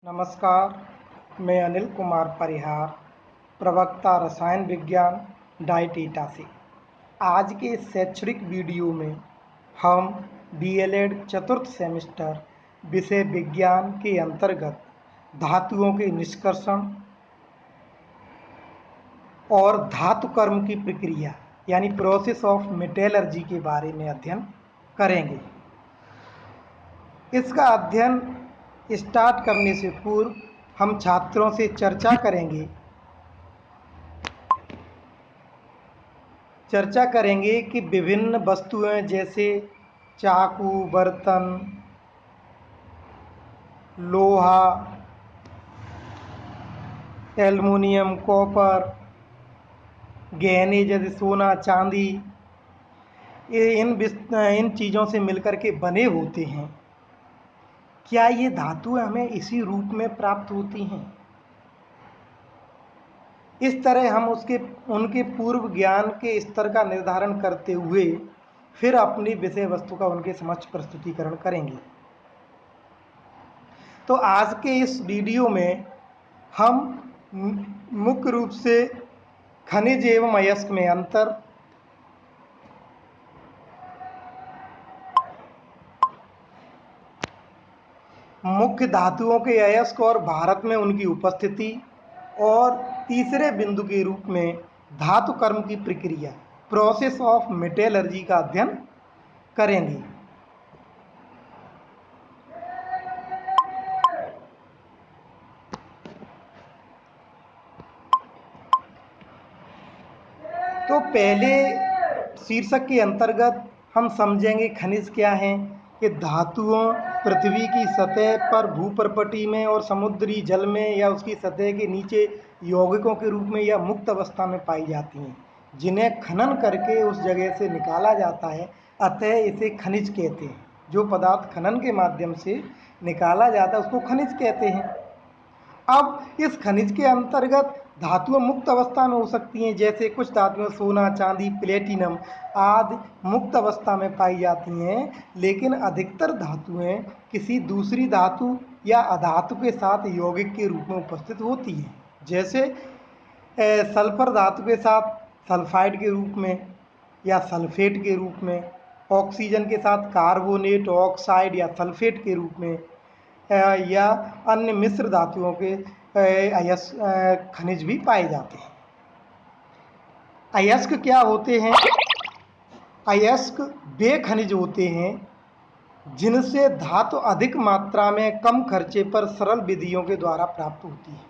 नमस्कार, मैं अनिल कुमार परिहार, प्रवक्ता रसायन विज्ञान डाइट ईटासी। आज के इस शैक्षणिक वीडियो में हम डीएलएड चतुर्थ सेमेस्टर विषय विज्ञान के अंतर्गत धातुओं के निष्कर्षण और धातु कर्म की प्रक्रिया यानी प्रोसेस ऑफ मेटलर्जी के बारे में अध्ययन करेंगे। इसका अध्ययन स्टार्ट करने से पूर्व हम छात्रों से चर्चा करेंगे कि विभिन्न वस्तुएं जैसे चाकू, बर्तन, लोहा, एल्युमिनियम, कॉपर, गहने जैसे सोना, चांदी, इन चीज़ों से मिलकर के बने होते हैं। क्या ये धातुएं हमें इसी रूप में प्राप्त होती हैं? इस तरह हम उनके पूर्व ज्ञान के स्तर का निर्धारण करते हुए फिर अपनी विषय वस्तु का उनके समक्ष प्रस्तुतिकरण करेंगे। तो आज के इस वीडियो में हम मुख्य रूप से खनिज एवं अयस्क में अंतर, मुख्य धातुओं के अयस्क और भारत में उनकी उपस्थिति, और तीसरे बिंदु के रूप में धातु कर्म की प्रक्रिया प्रोसेस ऑफ मेटलर्जी का अध्ययन करेंगे। तो पहले शीर्षक के अंतर्गत हम समझेंगे खनिज क्या हैं। ये धातुओं पृथ्वी की सतह पर भूपर्पटी में और समुद्री जल में या उसकी सतह के नीचे यौगिकों के रूप में या मुक्त अवस्था में पाई जाती हैं, जिन्हें खनन करके उस जगह से निकाला जाता है, अतः इसे खनिज कहते हैं। जो पदार्थ खनन के माध्यम से निकाला जाता है उसको खनिज कहते हैं। अब इस खनिज के अंतर्गत धातुएं मुक्त अवस्था में हो सकती हैं, जैसे कुछ धातुएं सोना, चांदी, प्लेटिनम आदि मुक्त अवस्था में पाई जाती हैं, लेकिन अधिकतर धातुएं किसी दूसरी धातु या अधातु के साथ यौगिक के रूप में उपस्थित होती हैं, जैसे सल्फर धातु के साथ सल्फाइड के रूप में या सल्फेट के रूप में, ऑक्सीजन के साथ कार्बोनेट, ऑक्साइड या सल्फेट के रूप में, या अन्य मिश्र धातुओं के खनिज भी पाए जाते हैं। अयस्क क्या होते हैं? अयस्क वे खनिज होते हैं जिनसे धातु अधिक मात्रा में कम खर्चे पर सरल विधियों के द्वारा प्राप्त होती है।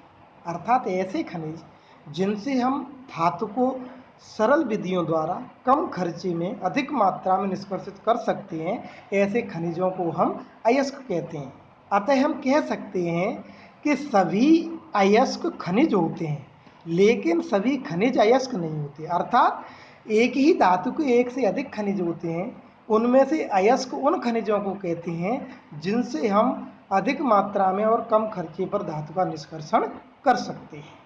अर्थात ऐसे खनिज जिनसे हम धातु को सरल विधियों द्वारा कम खर्चे में अधिक मात्रा में निष्कर्षित कर सकते हैं, ऐसे खनिजों को हम अयस्क कहते हैं। अतः हम कह सकते हैं कि सभी अयस्क खनिज होते हैं, लेकिन सभी खनिज अयस्क नहीं होते। अर्थात एक ही धातु के एक से अधिक खनिज होते हैं, उनमें से अयस्क उन खनिजों को कहते हैं जिनसे हम अधिक मात्रा में और कम खर्चे पर धातु का निष्कर्षण कर सकते हैं।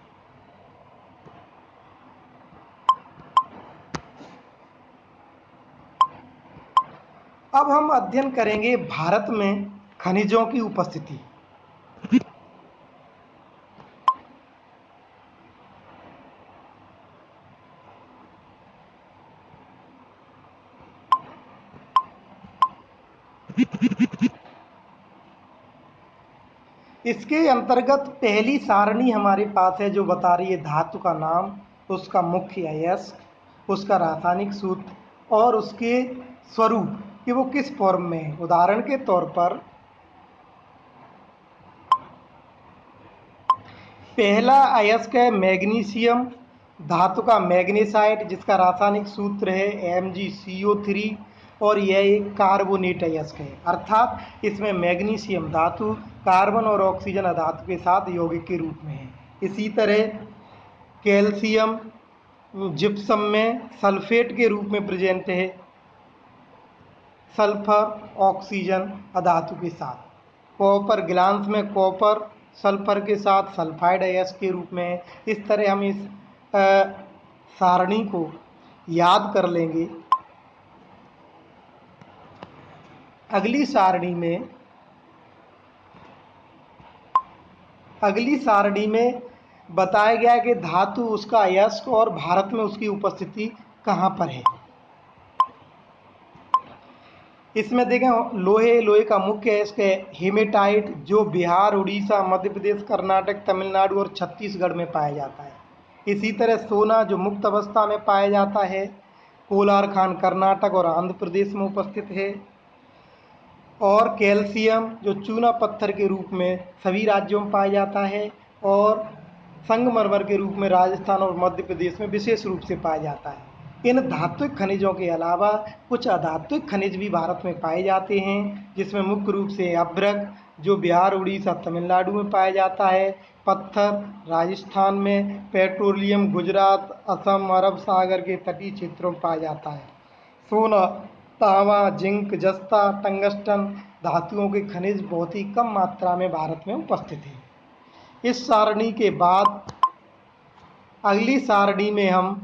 अब हम अध्ययन करेंगे भारत में खनिजों की उपस्थिति। इसके अंतर्गत पहली सारणी हमारे पास है जो बता रही है धातु का नाम, उसका मुख्य अयस्क, उसका रासायनिक सूत्र और उसके स्वरूप कि वो किस फॉर्म में है। उदाहरण के तौर पर पहला अयस्क है मैग्नीशियम, धातु का मैग्नेसाइट जिसका रासायनिक सूत्र है MgCO3 और यह एक कार्बोनेट अयस्क है। अर्थात इसमें मैग्नीशियम धातु कार्बन और ऑक्सीजन अधातु के साथ यौगिक के रूप में है। इसी तरह कैल्शियम जिप्सम में सल्फेट के रूप में प्रेजेंट है, सल्फर ऑक्सीजन अधातु के साथ। कॉपर ग्लांस में कॉपर सल्फर के साथ सल्फाइड अयस्क के रूप में है। इस तरह हम इस सारणी को याद कर लेंगे। अगली सारणी में अगली सारणी में बताया गया है कि धातु, उसका अयस्क और भारत में उसकी उपस्थिति कहाँ पर है। इसमें देखें लोहे का मुख्य अयस्क है हेमेटाइट, जो बिहार, उड़ीसा, मध्य प्रदेश, कर्नाटक, तमिलनाडु और छत्तीसगढ़ में पाया जाता है। इसी तरह सोना, जो मुक्त अवस्था में पाया जाता है, कोलार खान कर्नाटक और आंध्र प्रदेश में उपस्थित है। और कैल्शियम, जो चूना पत्थर के रूप में सभी राज्यों में पाया जाता है, और संगमरमर के रूप में राजस्थान और मध्य प्रदेश में विशेष रूप से पाया जाता है। इन धात्विक खनिजों के अलावा कुछ अधात्विक खनिज भी भारत में पाए जाते हैं, जिसमें मुख्य रूप से अभ्रक, जो बिहार, उड़ीसा, तमिलनाडु में पाया जाता है, पत्थर राजस्थान में, पेट्रोलियम गुजरात, असम, अरब सागर के तटीय क्षेत्रों में पाया जाता है। सोना, तांबा, जिंक, जस्ता, टंगस्टन धातुओं के खनिज बहुत ही कम मात्रा में भारत में उपस्थित हैं। इस सारणी के बाद अगली सारणी में हम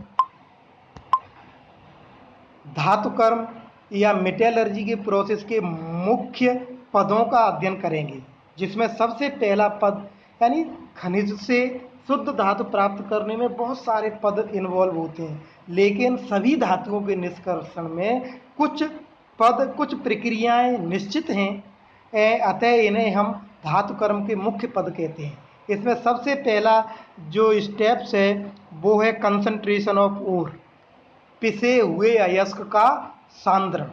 धातुकर्म या मेटलर्जी के प्रोसेस के मुख्य पदों का अध्ययन करेंगे, जिसमें सबसे पहला पद यानी खनिज से शुद्ध धातु प्राप्त करने में बहुत सारे पद इन्वॉल्व होते हैं, लेकिन सभी धातुओं के निष्कर्षण में कुछ पद, कुछ प्रक्रियाएं निश्चित हैं, अतः इन्हें हम धातुकर्म के मुख्य पद कहते हैं। इसमें सबसे पहला जो स्टेप्स है वो है कंसंट्रेशन ऑफ ओर, पिसे हुए अयस्क का सांद्रण।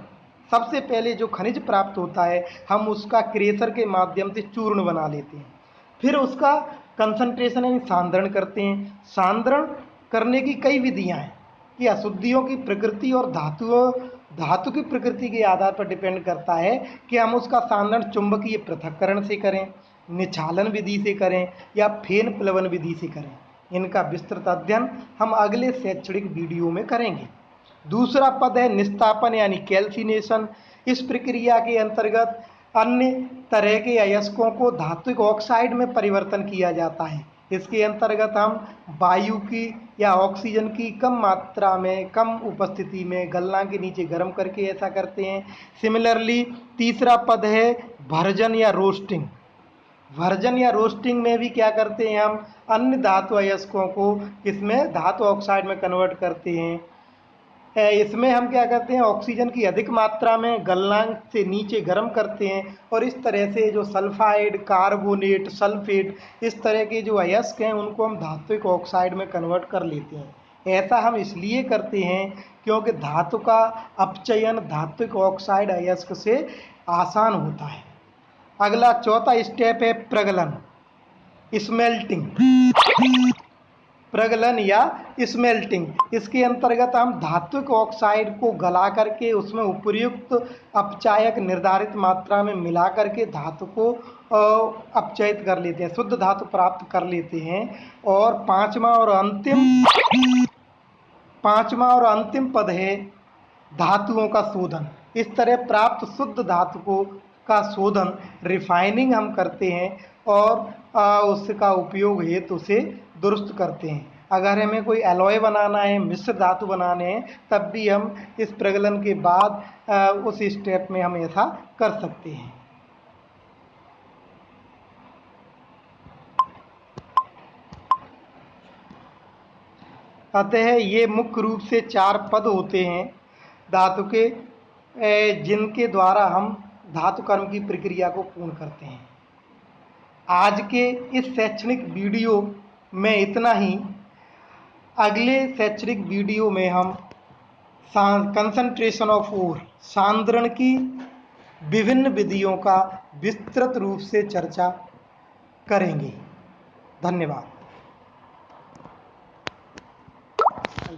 सबसे पहले जो खनिज प्राप्त होता है हम उसका क्रेशर के माध्यम से चूर्ण बना लेते हैं, फिर उसका कंसंट्रेशन यानी सांद्रण करते हैं। सांद्रण करने की कई विधियां हैं कि अशुद्धियों की प्रकृति और धातु की प्रकृति के आधार पर डिपेंड करता है कि हम उसका सांद्रण चुंबकीय पृथक्करण से करें, निछालन विधि से करें या फेन प्लवन विधि से करें। इनका विस्तृत अध्ययन हम अगले शैक्षणिक वीडियो में करेंगे। दूसरा पद है निस्तापन यानी कैल्सिनेशन। इस प्रक्रिया के अंतर्गत अन्य तरह के अयस्कों को धात्विक ऑक्साइड में परिवर्तन किया जाता है। इसके अंतर्गत हम वायु की या ऑक्सीजन की कम मात्रा में, कम उपस्थिति में गलनांक के नीचे गर्म करके ऐसा करते हैं। सिमिलरली तीसरा पद है भर्जन या रोस्टिंग। भर्जन या रोस्टिंग में भी क्या करते हैं, हम अन्य धातु अयस्कों को इसमें धातु ऑक्साइड में कन्वर्ट करते हैं। इसमें हम क्या करते हैं, ऑक्सीजन की अधिक मात्रा में गलनांक से नीचे गर्म करते हैं और इस तरह से जो सल्फाइड, कार्बोनेट, सल्फेट इस तरह के जो अयस्क हैं उनको हम धात्विक ऑक्साइड में कन्वर्ट कर लेते हैं। ऐसा हम इसलिए करते हैं क्योंकि धातु का अपचयन धात्विक ऑक्साइड अयस्क से आसान होता है। अगला चौथा स्टेप है प्रगलन, स्मेल्टिंग। प्रगलन या स्मेल्टिंग, इसके अंतर्गत हम धात्विक ऑक्साइड को गला करके उसमें उपयुक्त अपचायक निर्धारित मात्रा में मिला करके धातु को अपचयित कर लेते हैं, शुद्ध धातु प्राप्त कर लेते हैं। और पांचवा और अंतिम पद है धातुओं का शोधन। इस तरह प्राप्त शुद्ध धातु का शोधन, रिफाइनिंग हम करते हैं और उसका उपयोग हेतु उसे दुरुस्त करते हैं। अगर हमें कोई एलॉय बनाना है, मिश्र धातु बनाने हैं, तब भी हम इस प्रगलन के बाद उस स्टेप में हम ऐसा कर सकते हैं। अतः ये मुख्य रूप से 4 पद होते हैं धातु के, जिनके द्वारा हम धातु कर्म की प्रक्रिया को पूर्ण करते हैं। आज के इस शैक्षणिक वीडियो में इतना ही। अगले शैक्षणिक वीडियो में हम कंसंट्रेशन ऑफ ओर, सांद्रण की विभिन्न विधियों का विस्तृत रूप से चर्चा करेंगे। धन्यवाद।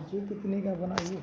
ये कितने का बना ये